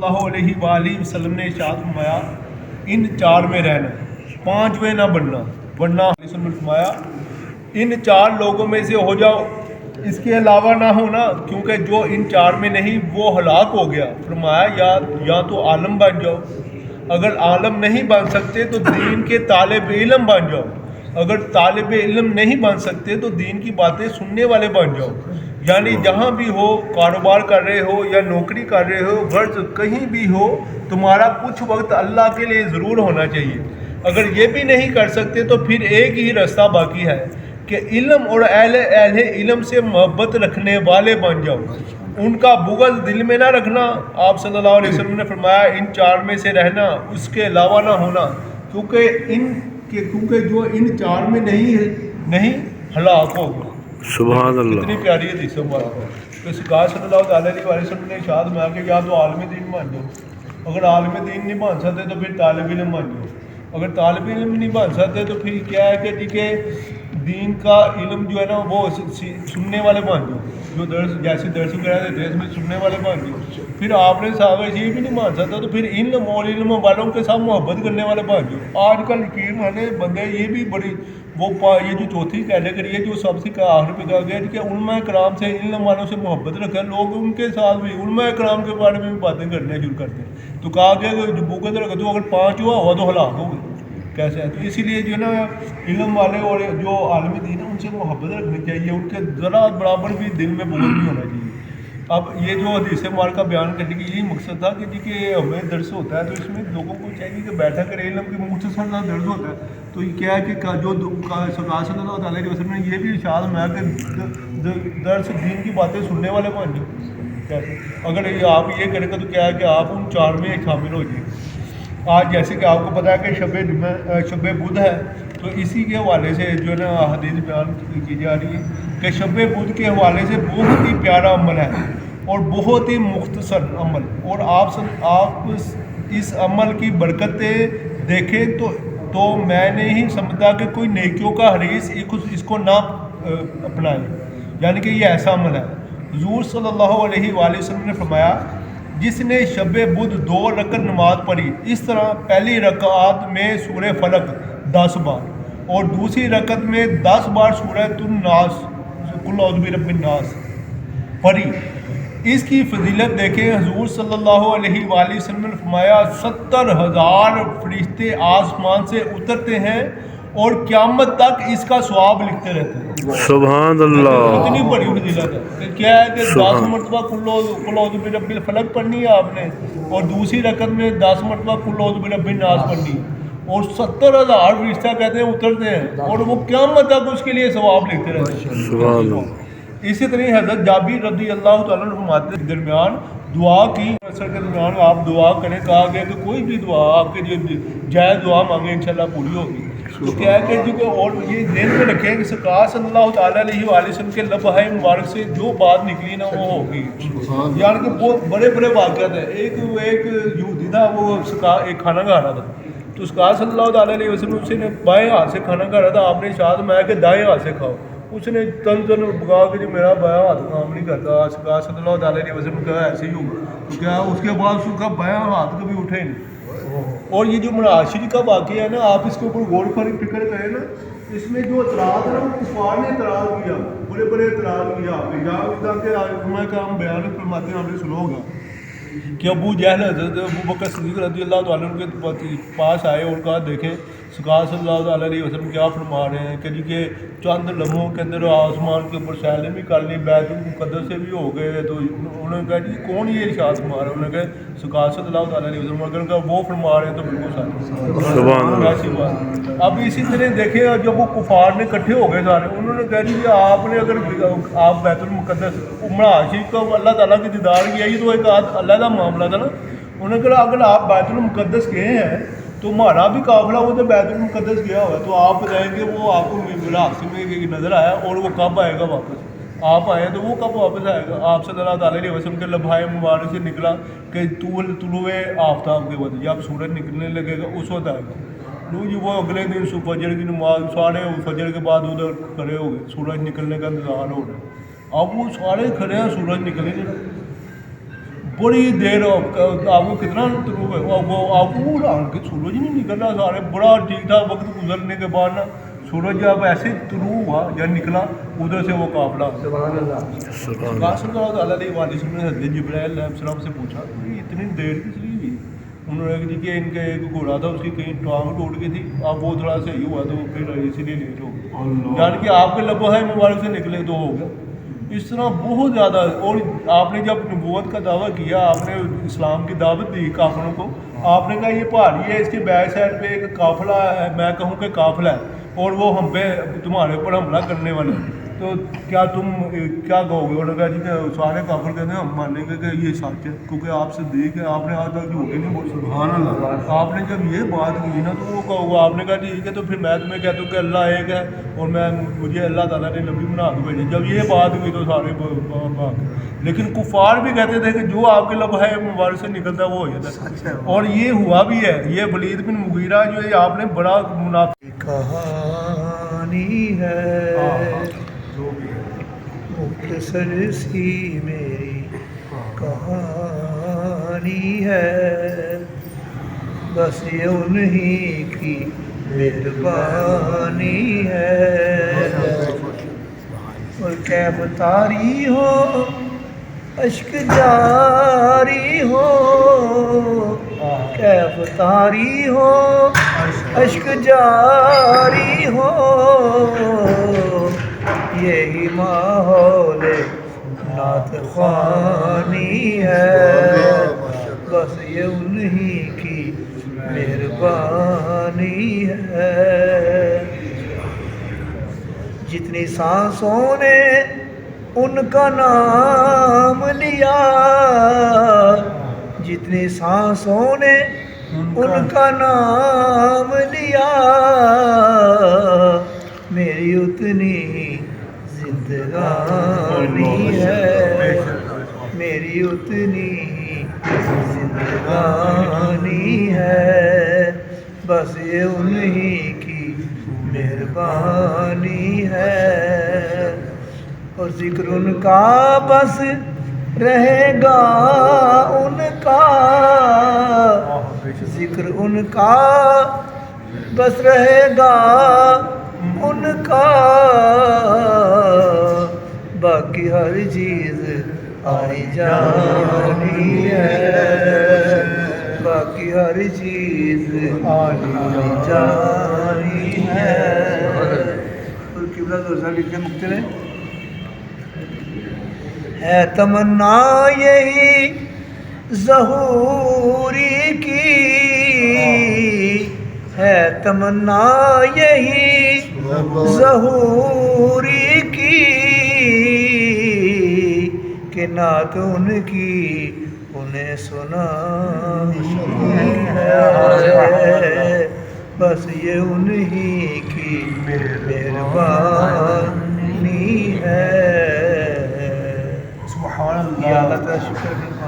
اللہ علیہ وآلہ وسلم نے ارشاد فرمایا ان چار میں رہنا، پانچویں نہ بننا، ورنہ نے فرمایا ان چار لوگوں میں سے ہو جاؤ، اس کے علاوہ نہ ہونا، کیونکہ جو ان چار میں نہیں وہ ہلاک ہو گیا۔ فرمایا یا تو عالم بن جاؤ، اگر عالم نہیں بن سکتے تو دین کے طالب علم بن جاؤ، اگر طالب علم نہیں بن سکتے تو دین کی باتیں سننے والے بن جاؤ۔ یعنی جہاں بھی ہو، کاروبار کر رہے ہو یا نوکری کر رہے ہو، غرض کہیں بھی ہو، تمہارا کچھ وقت اللہ کے لیے ضرور ہونا چاہیے۔ اگر یہ بھی نہیں کر سکتے تو پھر ایک ہی راستہ باقی ہے کہ علم اور اہل علم سے محبت رکھنے والے بن جاؤ، ان کا بغض دل میں نہ رکھنا۔ آپ صلی اللہ علیہ وسلم نے فرمایا ان چار میں سے رہنا، اس کے علاوہ نہ ہونا، کیونکہ جو ان چار میں نہیں ہلاک ہو گیا۔ سبحان اللہ۔ کتنی پیاری حدیث ہے کہ سرکار صلی اللہ علیہ وسلم نے ارشاد فرمایا کہ یا تو عالم دین بن جاؤ، اگر عالم دین نہیں بن سکتے تو پھر طالب علم بن جاؤ، اگر طالب علم نہیں بن سکتے تو پھر کیا ہے کہ دین کا علم جو ہے نا وہ سننے والے بن جاؤ، جو جیسے درس وغیرہ دیتے ہیں اس میں سننے والے بن جاؤ۔ پھر آپ نے صاحب یہ بھی نہیں مان سکتا تو پھر علم اور علم والوں کے ساتھ محبت کرنے والے بن جاؤ۔ آج کل یقین مانے بندے یہ بھی بڑی یہ جو چوتھی کیٹیگری ہے جو سب سے آخر پہ کہا گیا کہ علماء کرام سے، علم والوں سے محبت رکھیں، لوگ ان کے ساتھ بھی علماء کرام کے بارے میں بھی باتیں کرنا شروع کرتے ہیں۔ تو کہا گیا کہ جو بغض رکھے تو اگر پانچ ہوا تو ہلاک ہو گئے۔ کیسے ہے؟ تو اسی لیے جو ہے نا علم والے اور جو عالم دین ہے ان سے محبت رکھنی چاہیے، ان کے ذرا برابر بھی دل میں بغض نہیں ہونا چاہیے۔ اب یہ جو حدیث مبارکہ بیان کرنے کی یہی مقصد تھا کہ ہمیں درس ہوتا ہے تو اس میں لوگوں کو چاہیے کہ بیٹھا کرے، علم کی مختصر سا درس ہوتا ہے تو یہ کیا ہے کہ جو سرکار صلی اللہ علیہ وسلم نے یہ بھی ارشاد میں کہ درس دین کی باتیں سننے والے بن جاؤ۔ کیسے؟ اگر آپ یہ کریں گے تو کیا ہے کہ آپ ان چار میں شامل ہو جائیں۔ آج جیسے کہ آپ کو پتہ ہے کہ شب بدھ ہے، تو اسی کے حوالے سے جو ہے نا حدیث بیان کی جا رہی ہے کہ شب بدھ کے حوالے سے بہت ہی پیارا عمل ہے اور بہت ہی مختصر عمل، اور آپ اس عمل کی برکتیں دیکھیں تو میں نہیں سمجھتا کہ کوئی نیکیوں کا حریص اس کو نہ اپنائے، یعنی کہ یہ ایسا عمل ہے۔ حضور صلی اللہ علیہ وآلہ وسلم نے فرمایا جس نے شب بدھ 2 رکعت نماز پڑھی، اس طرح پہلی رکعت میں سورہ فلق 10 بار اور دوسری رکعت میں 10 بار سورہ الناس قل اعوذ برب الناس پڑھی، اس کی فضیلت دیکھیں۔ حضور صلی اللہ علیہ وآلہ وسلم نے فرمایا 70,000 فرشتے آسمان سے اترتے ہیں اور قیامت تک اس کا ثواب لکھتے رہتے ہیں۔ سبحان اللہ۔ اتنی بڑی فضیلت ہے کہ کیا ہے کہ 10 مرتبہ قل اعوذ برب الفلق پڑھنی ہے آپ نے، اور دوسری رکعت میں 10 مرتبہ قل اعوذ برب الناس پڑھنی ہے، اور 70,000 فرشتہ کہتے ہیں اترتے ہیں اور وہ قیامت تک اس کے لیے ثواب لکھتے رہتے ہیں۔ سبحان اللہ۔ اسی طرح حضرت جابر رضی اللہ تعالیٰ عنہ فرماتے ہیں درمیان دعا کی اثر کے درمیان آپ دعا کریں، کہا گیا کہ کوئی بھی دعا آپ کے جو جائز دعا مانگیں انشاءاللہ پوری ہوگی۔ تو کیا ہے کہ اور یہ ذہن میں رکھیں کہ سرکار صلی اللہ تعالیٰ علیہ وآلہ وسلم کے لبھائے مبارک سے جو بات نکلی نا وہ ہوگی، یعنی کہ بہت بڑے بڑے واقعات ہیں۔ ایک یہودی تھا، وہ ایک کھانا کھا رہا تھا، تو سرکار صلی اللہ تعالیٰ علیہ وسلم اس نے بائیں ہاتھ سے کھانا کھا رہا تھا، آپ نے ارشاد میں کہ دائیں ہاتھ سے کھاؤ، اس نے تن بگا کہ جو میرا بایاں ہاتھ کام نہیں کرتا، سرکار صلی اللہ تعالیٰ علیہ وسلم کہا ایسے ہی ہوگا، تو کیا اس کے بعد اس کا بایاں ہاتھ کبھی اٹھے ہی نہیں۔ اور یہ جو مناشری کا واقعہ ہے نا، آپ اس کے اوپر غور فکر کریں نا، اس میں جو اعتراض ہے نا وہ کفار نے اعتراض کیا، بڑے بڑے اعتراض کیا، یہاں کہ علماء کا ہم بیان فرماتے ہیں، آپ نے سنا ہوگا کہ ابو جہل حضرت ابو بکر صدیق رضی اللہ تعالیٰ عنہ کے پاس آئے اور کہا دیکھیں سرکار صلی اللہ علیہ وسلم کیا فرما رہے ہیں کہ چند لمحوں کے اندر آسمان کے اوپر سیلیں بھی کر لی، بیت المقدس سے بھی ہو گئے، تو انہوں نے کہا جی کون یہ ارشاد فرما رہا ہے؟ انہوں نے کہا سرکار صلی اللہ علیہ وسلم، اگر کہا وہ فرما رہے ہیں تو بالکل ساتھ ایسی بات۔ اب اسی طرح دیکھیں جب وہ کفار نے اکٹھے ہو گئے سارے، انہوں نے کہا جی آپ نے اگر آپ بیت المقدس عمرہ شریف کا اللہ تعالیٰ کی دیدار کیا، یہ تو ایک علیحدہ معاملہ تھا نا۔ انہوں نے کہا اگر آپ بیت المقدس گئے ہیں تو ہمارا بھی قافلہ وہ تو بیت المقدس گیا ہوا ہے، تو آپ بتائیں گے وہ آپ کو راستہ میں نظر آیا اور وہ کب آئے گا واپس؟ آپ آئے تو وہ کب واپس آئے گا؟ آپ صلی اللہ تعالیٰ علیہ وسلم کے لبھائے مبارک سے نکلا کہ طلوع آفتاب کے وقت جب سورج نکلنے لگے گا اس وقت آئے گا۔ لو جی وہ اگلے دن فجر کی نماز سارے فجر کے بعد ادھر کھڑے ہو گئے، سورج نکلنے کا انتظار ہو رہا ہے، اب وہ سارے کھڑے ہیں، سورج نکلے نہیں، بڑی دیر آپ کو کتنا تروب ہے وہ آپ کو اڑان کے سورج نہیں نکل رہا سارے بڑا ٹھیک ٹھاک وقت گزرنے کے بعد نا سورج جب ایسے طلوع ہوا یا نکلا ادھر سے وہ قافلہ سبحان اللہ. سرکار صلی اللہ تعالیٰ علیہ وسلم نے حضرت جبرائیل علیہ السلام سے پوچھا کہ اتنی دیر کس لیے ہوئی؟ انہوں نے کہا کہ ان کا ایک گھوڑا تھا اس کی کہیں ٹانگ ٹوٹ گئی تھی اب وہ تھوڑا صحیح ہوا تو پھر اسی لیے لیٹ ہو گیا. یعنی کہ آپ کے لبوہائے مبارک سے نکلے تو ہو گیا. اس طرح بہت زیادہ. اور آپ نے جب نبوت کا دعویٰ کیا آپ نے اسلام کی دعوت دی کافروں کو آپ نے کہا یہ پہاڑی ہے اس کے بیک سائڈ پہ ایک قافلہ ہے میں کہوں کہ قافلہ ہے اور وہ ہم پہ تمہارے اوپر حملہ کرنے والے ہیں تو کیا تم کیا کہو گے؟ انہوں نے کہا جی کہ سارے کافر کہتے ہیں ہم مانیں گے کہ یہ سچ ہے کیونکہ آپ صدیق ہے آپ نے آج تک جھوٹے نہیں بول سکتے. سبحان اللہ. آپ نے جب یہ بات کی نا تو وہ کہو آپ نے کہا ٹھیک ہے تو پھر میں تمہیں کہتا ہوں کہ اللہ ایک ہے اور مجھے اللہ تعالیٰ نے نبی بنا کے بھیجے. جب یہ بات ہوئی تو سارے بھاگ. لیکن کفار بھی کہتے تھے کہ جو آپ کے لبوہائے مبارک سے نکلتا ہے وہ ہو جاتا ہے اور یہ ہوا بھی ہے. یہ ولید بن مغیرہ جو ہے آپ نے بڑا منافق کہانی ہے مختصر سی میری کہانی ہے بس یہ انہی کی مہربانی ہے اور کیف طاری ہو اشک جاری ہو کیف طاری ہو اشک جاری ہو یہی ماحول نعت خوانی ہے بس یہ انہی کی مہربانی ہے. جتنی سانسوں نے ان کا نام لیا جتنی سانسوں نے ان کا نام لیا میری اتنی زندگانی ہے میری اتنی زندگانی ہے بس یہ انہی کی مہربانی ہے. اور ذکر ان کا بس رہے گا ان کا ذکر ان کا بس رہے گا ان کا باقی ہر چیز آئی جانی ہے باقی ہر چیز آئی جانی ہے. اور قبلہ دوسرا لکھتے مکتے ہے تمنا یہی ظہوری کی ہے تمنا یہی ظہوری کی کہ نعت ان کی انہیں سنا ہے بس یہ انہی کی مہربانی ہے. سبحان یا اللہ. اللہ تعالیٰ شکر